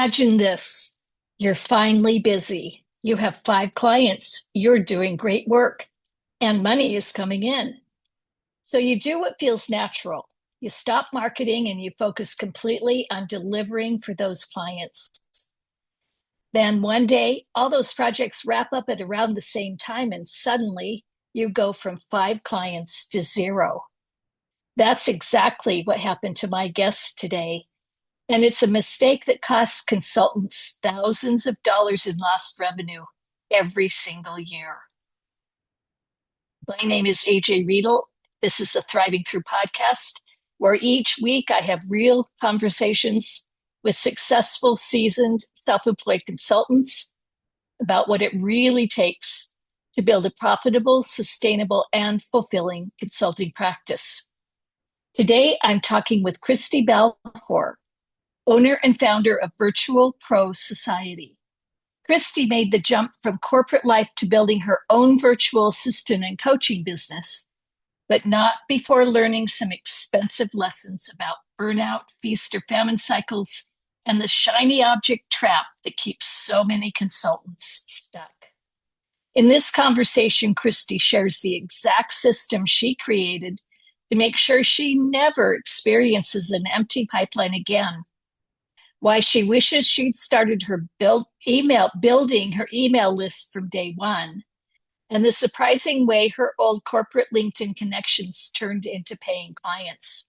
Imagine this. You're finally busy. You have 5 clients. You're doing great work, and money is coming in. So you do what feels natural. You stop marketing and you focus completely on delivering for those clients. Then one day, all those projects wrap up at around the same time, and suddenly you go from 5 clients to zero. That's exactly what happened to my guest today. And it's a mistake that costs consultants thousands of dollars in lost revenue every single year. My name is Aj Riedel. This is the Thriving Through podcast, where each week I have real conversations with successful, seasoned, self employed consultants about what it really takes to build a profitable, sustainable, and fulfilling consulting practice. Today, I'm talking with Christi Balfour, owner and founder of Virtual Pro Society. Christi made the jump from corporate life to building her own virtual assistant and coaching business, but not before learning some expensive lessons about burnout, feast or famine cycles, and the shiny object trap that keeps so many consultants stuck. In this conversation, Christi shares the exact system she created to make sure she never experiences an empty pipeline again, why she wishes she'd started her building her email list from day one, and the surprising way her old corporate LinkedIn connections turned into paying clients.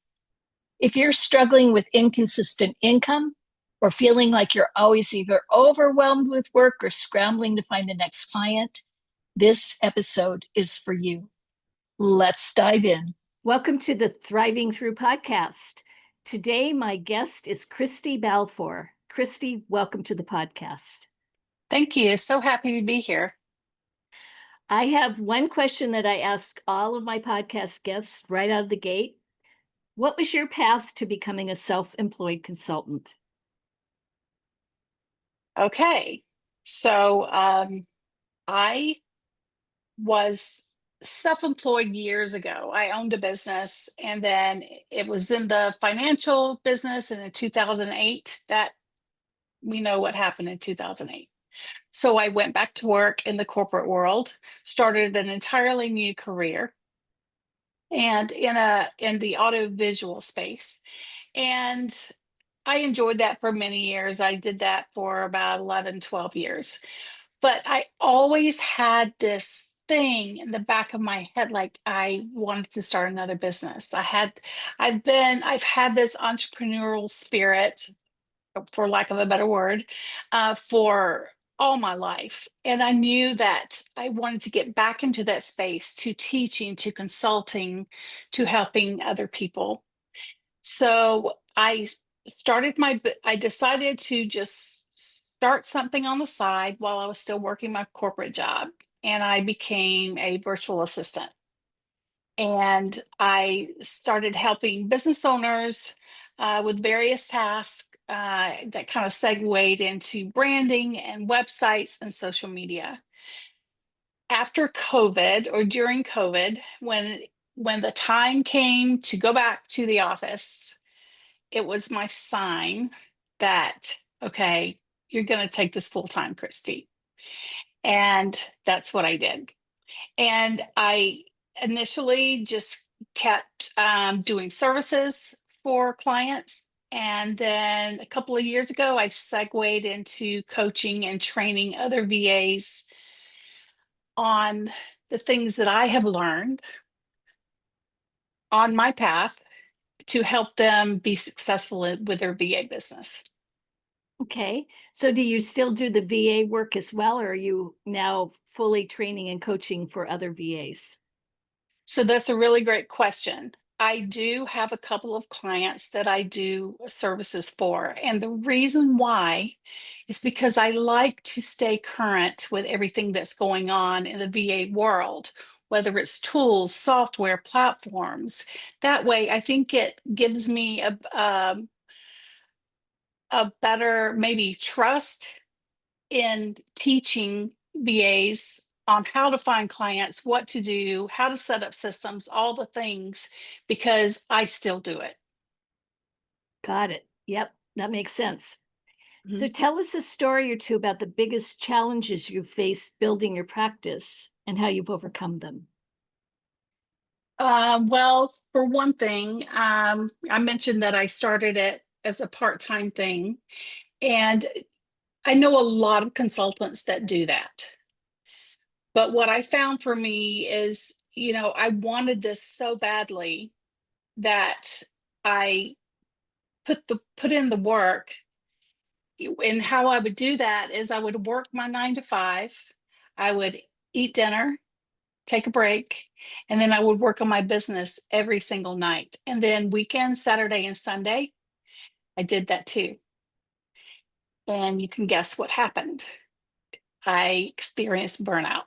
If you're struggling with inconsistent income or feeling like you're always either overwhelmed with work or scrambling to find the next client, this episode is for you. Let's dive in. Welcome to the Thriving Through podcast. Today, my guest is Christi Balfour. Christi, welcome to the podcast. Thank you. So happy to be here. I have one question that I ask all of my podcast guests right out of the gate. What was your path to becoming a self-employed consultant? Okay. So I was self-employed years ago. I owned a business, and then it was in the financial business. And in 2008, that we know what happened in 2008. So I went back to work in the corporate world, started an entirely new career, and in the audiovisual space. And I enjoyed that for many years. I did that for about 11, 12 years. But I always had this thing in the back of my head, like I wanted to start another business. I've had this entrepreneurial spirit, for lack of a better word, for all my life. And I knew that I wanted to get back into that space, to teaching, to consulting, to helping other people. So I decided to just start something on the side while I was still working my corporate job. And I became a virtual assistant. And I started helping business owners with various tasks that kind of segued into branding and websites and social media. After COVID, or during COVID, when the time came to go back to the office, it was my sign that, okay, you're going to take this full time, Christi. And that's what I did. And I initially just kept doing services for clients. And then a couple of years ago, I segued into coaching and training other VAs on the things that I have learned on my path to help them be successful with their VA business. Okay. So do you still do the VA work as well, or are you now fully training and coaching for other VAs? So that's a really great question. I do have a couple of clients that I do services for. And the reason why is because I like to stay current with everything that's going on in the VA world, whether it's tools, software, platforms. That way, I think it gives me a better maybe trust in teaching VAs on how to find clients, what to do, how to set up systems, all the things, because I still do it. Got it. Yep, that makes sense. So Mhm. tell us a story or two about the biggest challenges you've faced building your practice and how you've overcome them. Well, for one thing, I mentioned that I started it as a part-time thing, and I know a lot of consultants that do that. But what I found for me is, I wanted this so badly that I put in the work. And how I would do that is I would work my 9 to 5, I would eat dinner, take a break, and then I would work on my business every single night. And then weekends, Saturday and Sunday, I did that too. And you can guess what happened. I experienced burnout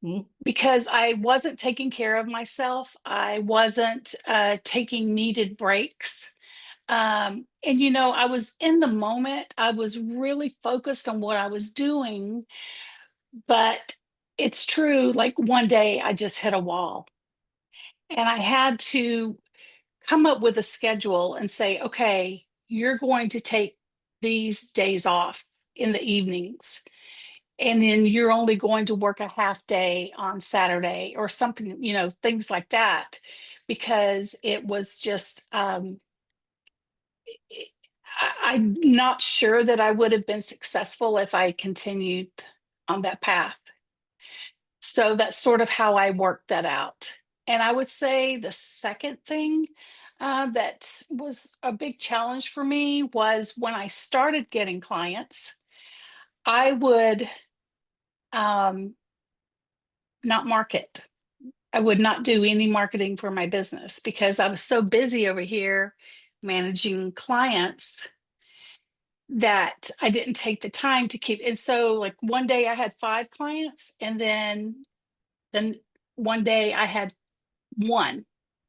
Hmm? because I wasn't taking care of myself. I wasn't taking needed breaks. And I was in the moment. I was really focused on what I was doing, but it's true. Like one day I just hit a wall and I had to come up with a schedule and say, okay, you're going to take these days off in the evenings. And then you're only going to work a half day on Saturday or something, things like that, because it was just, it- I'm not sure that I would have been successful if I continued on that path. So that's sort of how I worked that out. And I would say the second thing that was a big challenge for me was when I started getting clients, I would um, not market. I would not do any marketing for my business because I was so busy over here managing clients that I didn't take the time to keep. And so, like one day I had 5 clients, and then one day I had one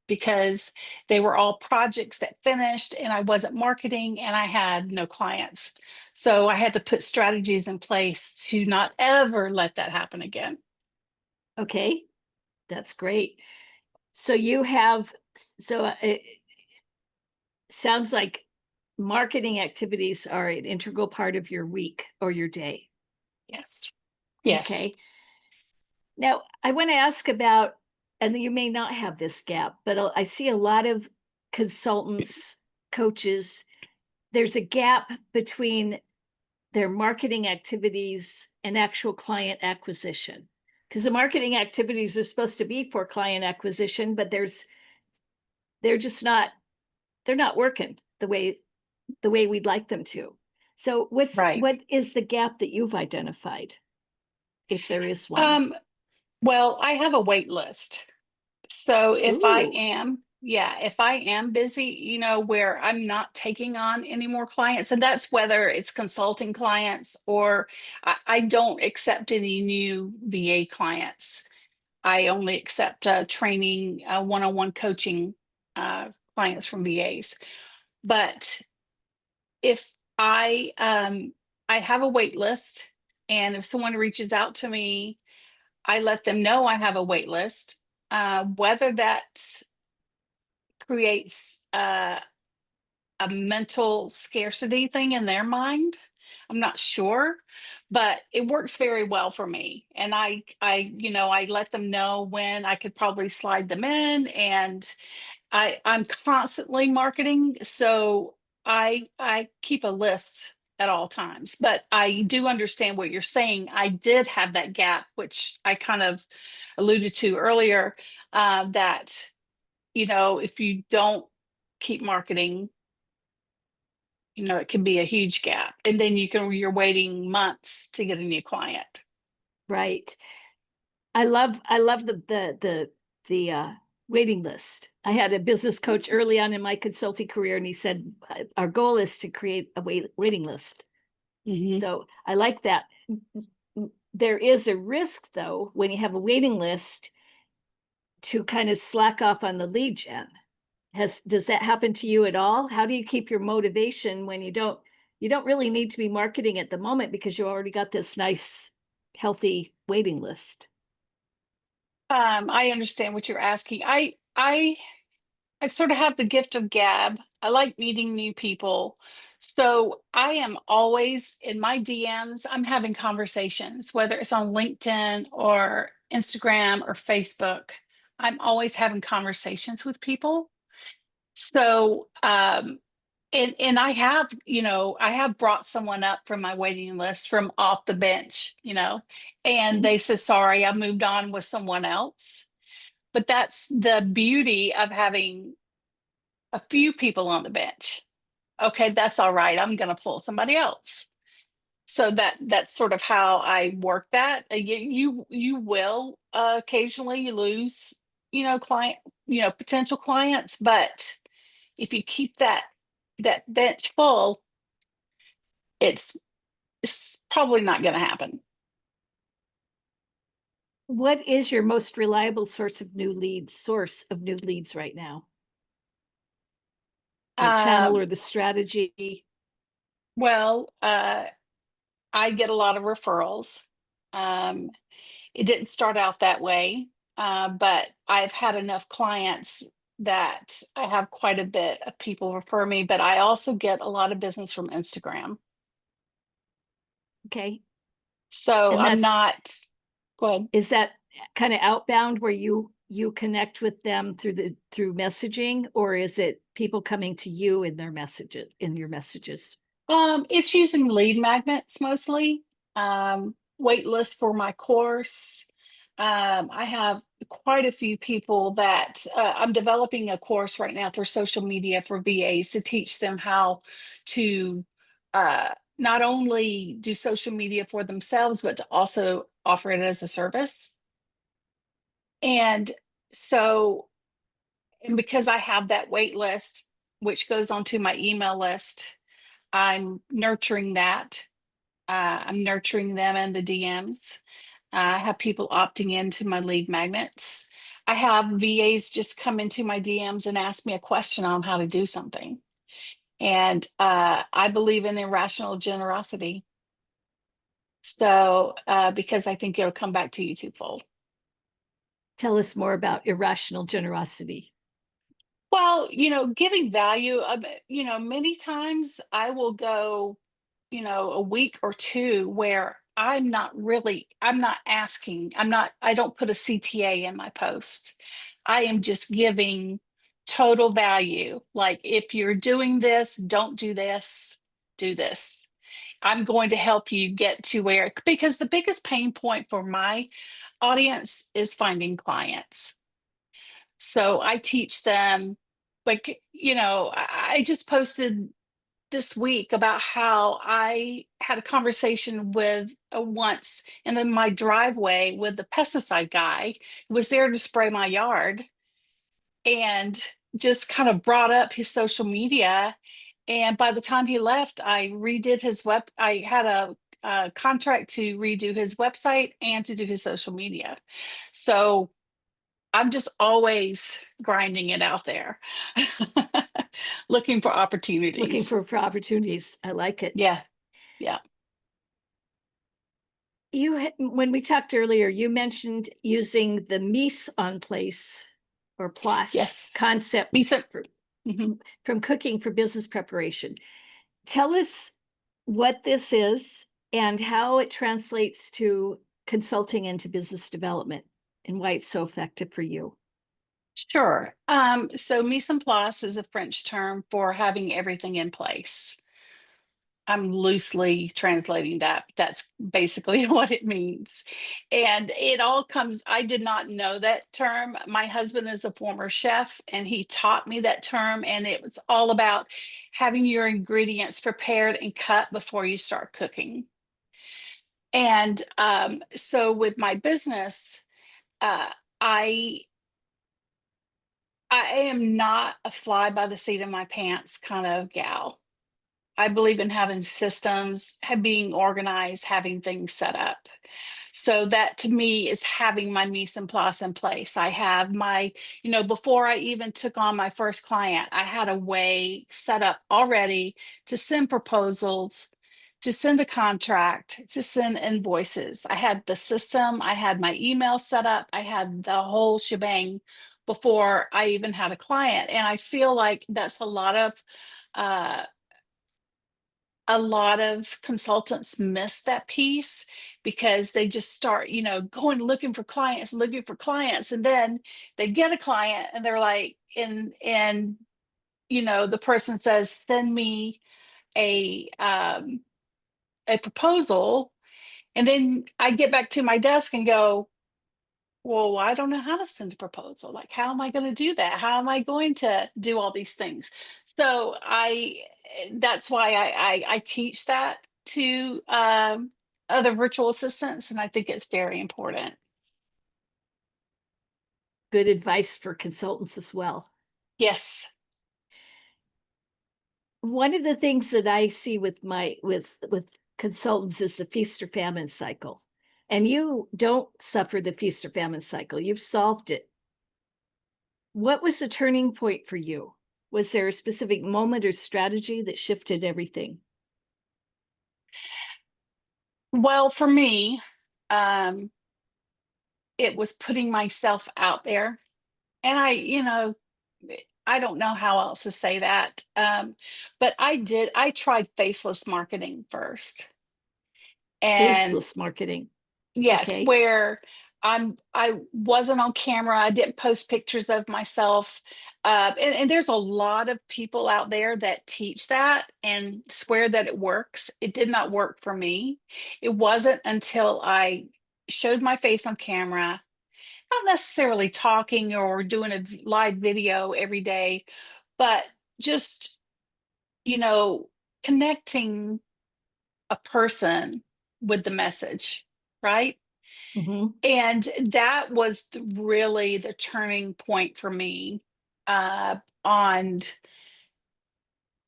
because they were all projects that finished and I wasn't marketing and I had no clients. So I had to put strategies in place to not ever let that happen again. Okay, that's great. So you have, so it sounds like marketing activities are an integral part of your week or your day. Yes. Yes. Okay. Now, I want to ask about, and you may not have this gap, but I see a lot of consultants, coaches, there's a gap between their marketing activities and actual client acquisition. Because the marketing activities are supposed to be for client acquisition, but they're just not they're not working the way we'd like them to. So Right. what is the gap that you've identified, if there is one? Um, well, I have a wait list. So Ooh, if I am busy, where I'm not taking on any more clients, and that's whether it's consulting clients or I don't accept any new VA clients. I only accept training, one-on-one coaching clients from VAs. But if I have a wait list, and if someone reaches out to me, I let them know I have a wait list. Whether that creates a mental scarcity thing in their mind, I'm not sure, but it works very well for me. And I let them know when I could probably slide them in, and I'm constantly marketing, so I keep a list at all times. But I do understand what you're saying. I did have that gap, which I kind of alluded to earlier, that if you don't keep marketing, it can be a huge gap, and then you're waiting months to get a new client. right. I love the waiting list. I had a business coach early on in my consulting career, and he said our goal is to create a waiting list. Hmm. So I like that. There is a risk, though, when you have a waiting list to kind of slack off on the lead gen. Does that happen to you at all? How do you keep your motivation when you don't really need to be marketing at the moment because you already got this nice, healthy waiting list? I understand what you're asking. I sort of have the gift of gab. I like meeting new people. So I am always in my DMs, I'm having conversations, whether it's on LinkedIn or Instagram or Facebook. I'm always having conversations with people. So, and I have, I have brought someone up from my waiting list from off the bench, and they said, sorry, I moved on with someone else. But that's the beauty of having a few people on the bench. Okay, that's all right. I'm going to pull somebody else. So that's sort of how I work that. You will occasionally you lose, client, potential clients, but if you keep that bench full, it's it's probably not going to happen. What is your most reliable source of new leads right now? The channel Um, or the strategy? well, I get a lot of referrals. Um, it didn't start out that way, but I've had enough clients that I have quite a bit of people refer me, but I also get a lot of business from Instagram. Okay. So And I'm that's, not, go ahead. is that kind of outbound where you connect with them through messaging, or is it people coming to you in in your messages? It's using lead magnets mostly. Wait list for my course. I have quite a few people that I'm developing a course right now for social media for VAs to teach them how to uh, not only do social media for themselves, but to also offer it as a service. And so, and because I have that wait list, which goes onto my email list, I'm nurturing that. I'm nurturing them in the DMs. I have people opting into my lead magnets. I have VAs just come into my DMs and ask me a question on how to do something. And I believe in irrational generosity. So, because I think it'll come back to you twofold. Tell us more about irrational generosity. Well, giving value, many times I will go, a week or two where I'm not asking, I don't put a CTA in my post. I am just giving total value. Like, if you're doing this, don't do this, do this. I'm going to help you get to where, because the biggest pain point for my audience is finding clients. So I teach them, like, I just posted this week about how I had a conversation with once and then my driveway with the pesticide guy who was there to spray my yard and just kind of brought up his social media. And by the time he left, I redid his I had a contract to redo his website and to do his social media. So I'm just always grinding it out there, looking for Looking opportunities. for opportunities. I like it. Yeah, yeah. When we talked earlier, you mentioned using the mise en place or place Yes. Me concept some. Mhm. from cooking for business preparation. Tell us what this is and how it translates to consulting into business development and why it's so effective for you. Sure. So mise en place is a French term for having everything in place. I'm loosely translating that. That's basically what it means. And it all comes, I did not know that term. My husband is a former chef and he taught me that term. And it was all about having your ingredients prepared and cut before you start cooking. And so with my business, uh, I I am not a fly by the seat of my pants kind of gal. I believe in having systems, being organized, having things set up. So that to me is having my mise en place in place. I have my, before I even took on my first client, I had a way set up already to send proposals, to send a contract, to send invoices. I had the system, I had my email set up, I had the whole shebang before I even had a client. And I feel like that's a lot of uh, a lot of consultants miss that piece because they just start, going looking for clients, looking for clients, and then they get a client and they're like, and the person says, "Send me a a proposal," and then I get back to my desk and go, well, I don't know how to send a proposal. Like, how am I going to do that? How am I going to do all these things? So that's why I teach that to other virtual assistants, and I think it's very important. Good advice for consultants as well. Yes. One of the things that I see with with consultants is the feast or famine cycle. And you don't suffer the feast or famine cycle. You've solved it. What was the turning point for you? Was there a specific moment or strategy that shifted everything? Well, for me, um, it was putting myself out there. And I don't know how else to say that. But I tried faceless marketing first. And Faceless marketing. yes, Okay. where I wasn't on camera. I didn't post pictures of myself. And there's a lot of people out there that teach that and swear that it works. It did not work for me. It wasn't until I showed my face on camera, not necessarily talking or doing a live video every day, but just, you know, connecting a person with the message, right? Mhm. And that was really the turning point for me, on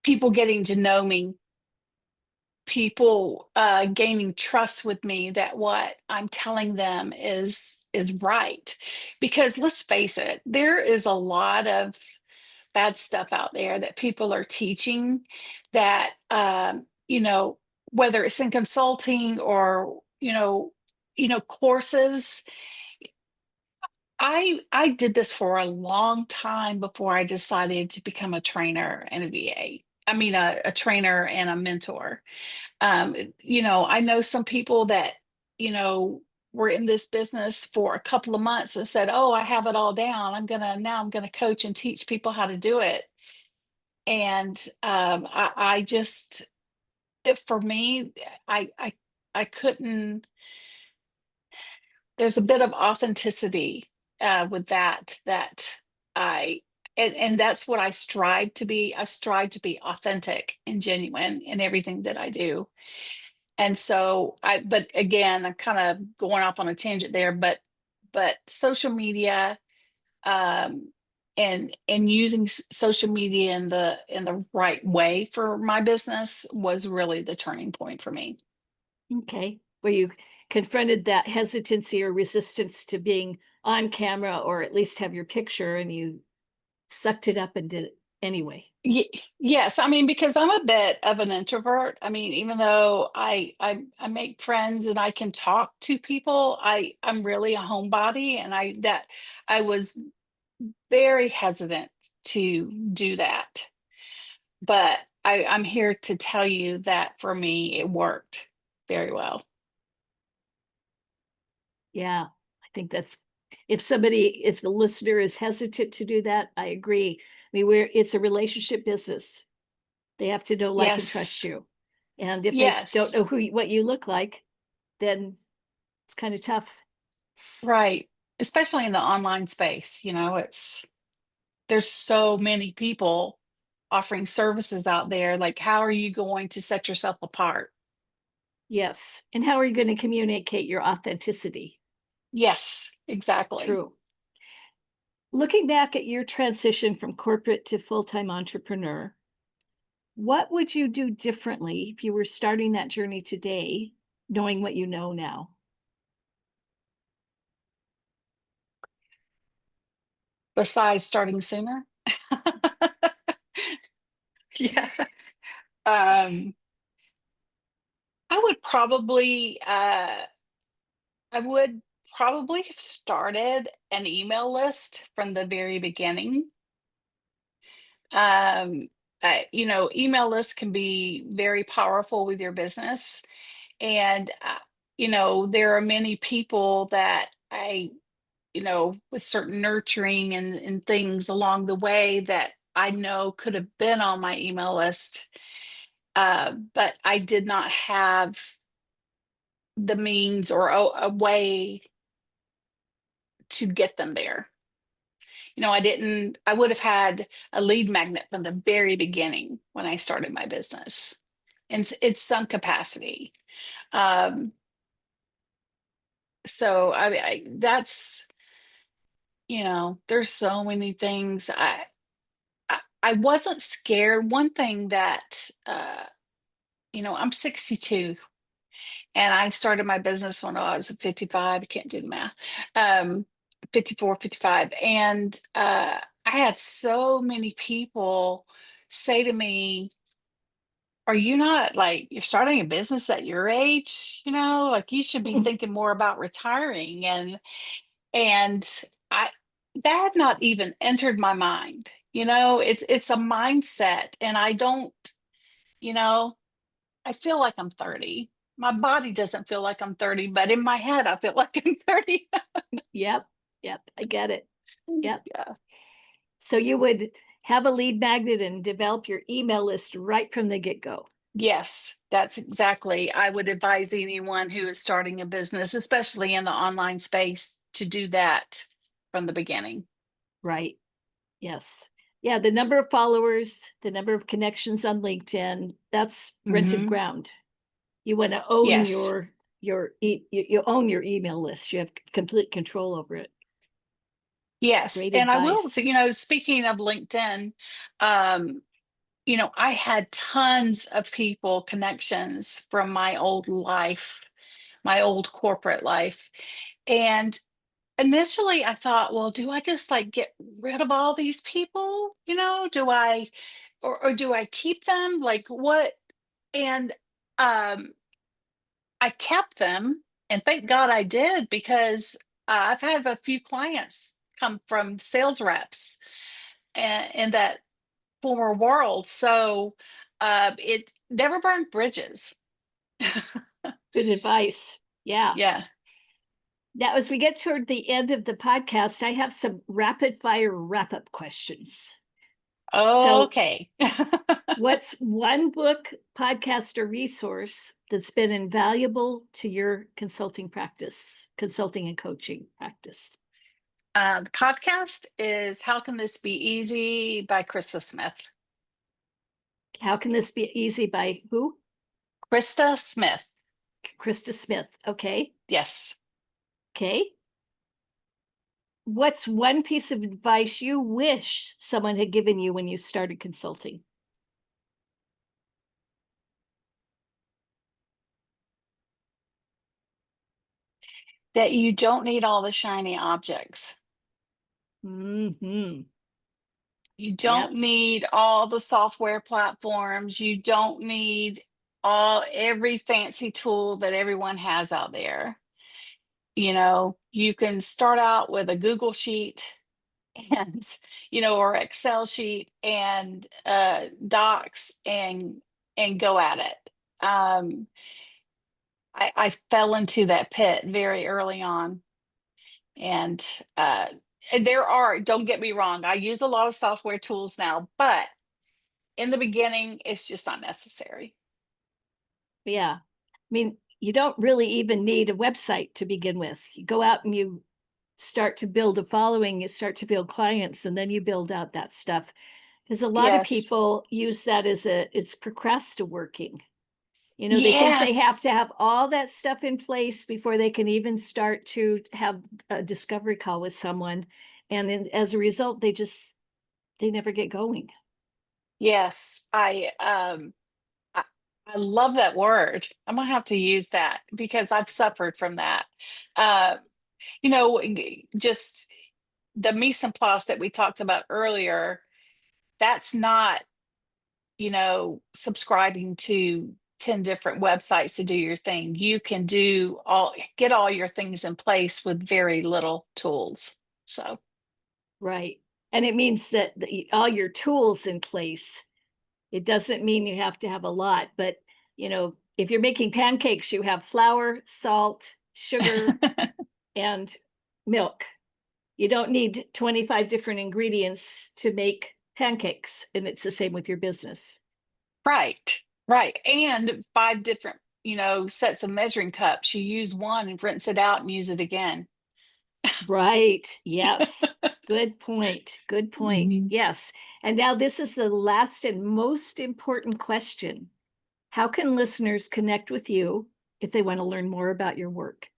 people getting to know me, people gaining trust with me that what I'm telling them is right. Because let's face it, there is a lot of bad stuff out there that people are teaching that, whether it's in consulting or courses. I did this for a long time before I decided to become a trainer and a VA. I mean, a trainer and a mentor. I know some people that, you know, were in this business for a couple of months and said, "Oh, I have it all down. I'm gonna coach and teach people how to do it." And I just, for me, I I couldn't. There's a bit of authenticity with that I and that's what I strive to be. I strive to be authentic and genuine in everything that I do. And so but again, I'm kind of going off on a tangent there, but social media, um, and using social media in the right way for my business was really the turning point for me. Okay. Where you confronted that hesitancy or resistance to being on camera or at least have your picture and you sucked it up and did it anyway. Ye Yes, I mean, because I'm a bit of an introvert. I mean, even though I make friends and I can talk to people, I'm really a homebody, and I was very hesitant to do that. But I'm here to tell you that for me, it worked very well. Yeah. I think that's if the listener is hesitant to do that, I agree. I mean, it's a relationship business. They have to know, like, and trust Yes. you. And if they don't Yes. know what you look like, then it's kind of tough. Right. Especially in the online space, there's so many people offering services out there. Like, how are you going to set yourself apart? Yes. And how are you going to communicate your authenticity? Yes, exactly. True. Looking back at your transition from corporate to full-time entrepreneur, what would you do differently if you were starting that journey today, knowing what you know now? Besides starting sooner. Yeah. Um, I would probably I would probably have started an email list from the very beginning. Um, email lists can be very powerful with your business. And, there are many people that with certain nurturing and things along the way that I know could have been on my email list. But I did not have the means or a way to get them there. I would have had a lead magnet from the very beginning when I started my business in it's some capacity. Um, so that's, there's so many things. I wasn't scared. One thing that, I'm 62 and I started my business when I was 55. I can't do the math. Um, 54, 55. And I had so many people say to me, are you not like you're starting a business at your age? Like you should be thinking more about retiring. And I that had not even entered my mind. It's a mindset. And I don't, you know, I feel like I'm 30. My body doesn't feel like I'm 30, but in my head, I feel like I'm 30. Yep. Yep. I get it. Yep. Yeah. So you would have a lead magnet and develop your email list right from the get-go. Yes, that's exactly. I would advise anyone who is starting a business, especially in the online space, to do that from the beginning. Right. Yes. Yeah, the number of followers, the number of connections on LinkedIn, that's rented Hmm. ground. You want to own Yes. you own your email list. You have complete control over it. Yes. Great And I will say, advice. speaking of LinkedIn, um, I had tons of people connections from my old life, my old corporate life. And initially I thought, well, do I just like get rid of all these people? Do I or do I keep them? Like what? And um I kept them and thank God I did because I've had a few clients come from sales reps in that former world. So it never burned bridges. Good advice. Yeah. Yeah. Now, as we get toward the end of the podcast, I have some rapid fire wrap up questions. So, Okay. what's one book, podcast, or resource that's been invaluable to your consulting practice, consulting and coaching practice? The podcast is How Can This Be Easy by Krista Smith. How Can This Be Easy by who? Krista Smith. Christi Smith. Okay. Yes. Okay. What's one piece of advice you wish someone had given you when you started consulting? That you don't need all the shiny objects. Mm-hmm. You Yep. don't need all the software platforms. You don't need every fancy tool that everyone has out there. You can start out with a Google sheet and, or Excel sheet and docs and go at it. I fell into that pit very early on. And don't get me wrong, I use a lot of software tools now, but in the beginning, it's just not necessary. Yeah. I mean, you don't really even need a website to begin with. You go out and you start to build a following, you start to build clients, and then you build out that stuff. Because a lot of Yes. people use that as it's procrastinating. They think they have to Yes. have all that stuff in place before they can even start to have a discovery call with someone. And then as a result, they never get going. Yes. I love that word. I'm gonna have to use that because I've suffered from that. Uh, just the mise en place that we talked about earlier, that's not, subscribing to 10 different websites to do your thing. You can get all your things in place with very little tools. So, Right. And it means that all your tools in place It doesn't mean you have to have a lot, but if you're making pancakes, you have flour, salt, sugar, and milk. You don't need 25 different ingredients to make pancakes. And it's the same with your business. Right, right. And five different, sets of measuring cups. You use one and rinse it out and use it again. Right. Yes. Good point. Good point. Mhm. Yes. And now this is the last and most important question. How can listeners connect with you if they want to learn more about your work?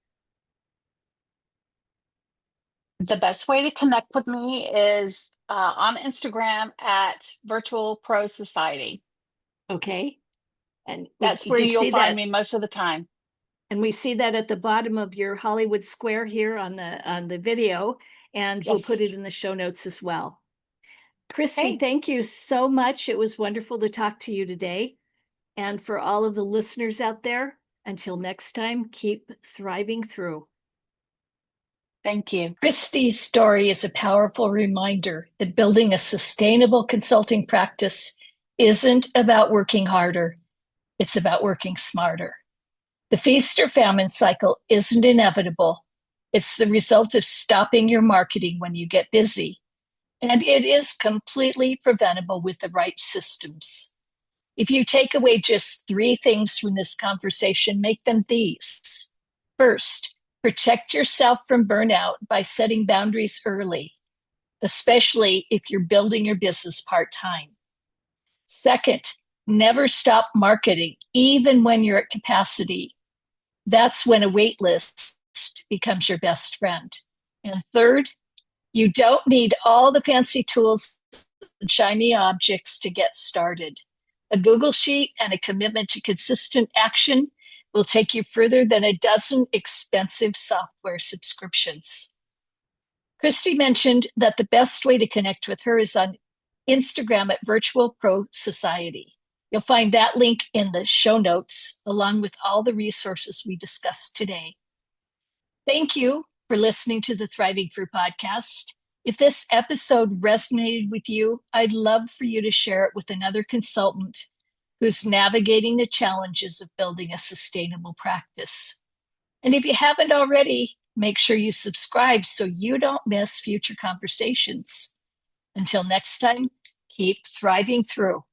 The best way to connect with me is on Instagram at Virtual Pro Society. Okay. And That's you where can you'll see find that. me most of the time. And we see that at the bottom of your Hollywood Square here on the video, and we'll put it Yes. in the show notes as well. Christi, Hey, thank you so much. It was wonderful to talk to you today. And for all of the listeners out there, until next time, keep thriving through. thank you. Christi's story is a powerful reminder that building a sustainable consulting practice isn't about working harder, it's about working smarter. The feast or famine cycle isn't inevitable. It's the result of stopping your marketing when you get busy. And it is completely preventable with the right systems. If you take away just three things from this conversation, make them these. First, protect yourself from burnout by setting boundaries early, especially if you're building your business part time. Second, never stop marketing, even when you're at capacity. That's when a wait list becomes your best friend. And third, you don't need all the fancy tools and shiny objects to get started. A Google Sheet and a commitment to consistent action will take you further than a dozen expensive software subscriptions. Christi mentioned that the best way to connect with her is on Instagram at Virtual Pro Society. You'll find that link in the show notes, along with all the resources we discussed today. Thank you for listening to the Thriving Through podcast. If this episode resonated with you, I'd love for you to share it with another consultant who's navigating the challenges of building a sustainable practice. And if you haven't already, make sure you subscribe so you don't miss future conversations. Until next time, keep thriving through.